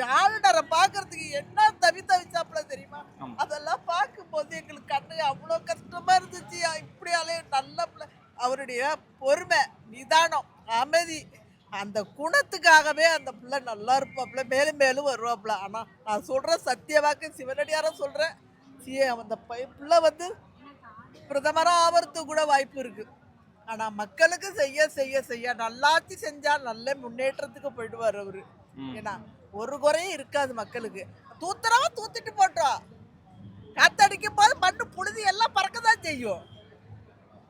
ஆளுநரை பாக்குறதுக்கு என்ன தவிச்சாப்புல தெரியுமா? ஆமா. அதெல்லாம் பார்க்கும்போது எங்களுக்கு கண்ணு அவ்வளோ கஷ்டமா இருந்துச்சு. இப்படியாலே நல்ல பிள்ளை. அவருடைய பொறுமை, நிதானம், அமைதி, அந்த குணத்துக்காகவே அந்த பிள்ளை நல்லா இருப்பாப்புல, மேலும் மேலும் வருவாப்புல. ஆனா நான் சொல்றேன், சத்தியவாக்கு சிவனடியார சொல்றேன், அந்த பிள்ளை வந்து பிரதமரா ஆவறதுக்கு கூட வாய்ப்பு இருக்கு. ஆனா மக்களுக்கு செய்ய செய்ய செய்ய நல்லாட்சி செஞ்சா நல்ல முன்னேற்றத்துக்கு போயிடுவார் அவரு. ம். ஏன்னா ஒரு குறையும் இருக்காது மக்களுக்கு. தூத்துறவன் தூத்திட்டு போட்டோம். காத்தடிக்கும் போது மண்ணு புழுதி எல்லாம் பறக்கதான் செய்யும்.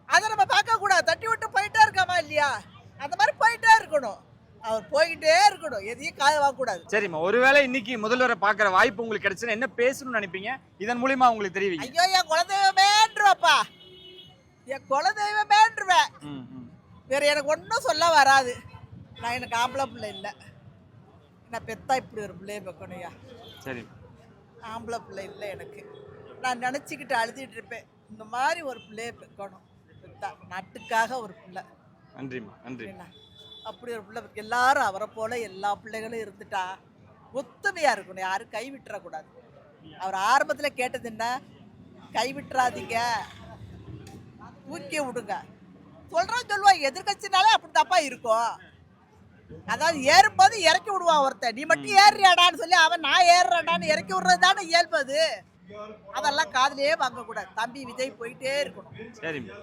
அதை நம்ம பார்க்க கூடாது. தட்டி விட்டு போயிட்டே இருக்காமா இல்லையா? அந்த மாதிரி போயிட்டே இருக்கணும். அவர் போய்கிட்டே இருக்கணும். எதையும் காய வாங்கக்கூடாது. சரிம்மா, ஒருவேளை இன்னைக்கு முதல்வரை பாக்குற வாய்ப்பு உங்களுக்கு கிடைச்சுன்னா என்ன பேசணும்னு நினைப்பீங்க? இதன் மூலியமா உங்களுக்கு தெரிவிங்க. ஐயோ, என் குலதெய்வமேன்றுவாப்பா, என் குலதெய்வமேன்றுவேன். ம், ம். வேற எனக்கு ஒன்றும் சொல்ல வராது. எனக்கு ஆம்பளை பிள்ளை இல்லை. நான் பெத்தா இப்படி ஒரு பிள்ளைய வைக்கணும்யா. சரி. ஆம்பளை பிள்ளை இல்லை எனக்கு. நான் நினச்சிக்கிட்டு அழுதுட்டு இருப்பேன், இந்த மாதிரி ஒரு பிள்ளைய பெக்கணும். பெத்தா நாட்டுக்காக ஒரு பிள்ளை. நன்றிம்மா, நன்றி. என்ன அப்படி ஒரு பிள்ளை எல்லாரும் அவரை போல எல்லா பிள்ளைகளும் இருந்துட்டா ஒத்துமையா இருக்கணும். யாரும் கைவிட்டுறக்கூடாது. அவர் ஆரம்பத்தில் கேட்டது என்ன? கைவிட்டுறாதீங்க, தூக்கி விடுங்க. சொல்லுவாங்க. எதிர்கட்சினாலே அப்படி தப்பா இருக்கும். அதாவது ஏறும்போது இறக்கி விடுவான் ஒருத்தன். நீ மட்டும் ஏறியாடான்னு சொல்லி அவன் நான் ஏறுறாடான்னு இறக்கி விடுறது தானே இயல்பது. அதெல்லாம் காதுலயே வாங்கக்கூடாது. தம்பி விஜய் போயிட்டே இருக்கணும். சரிம்மா.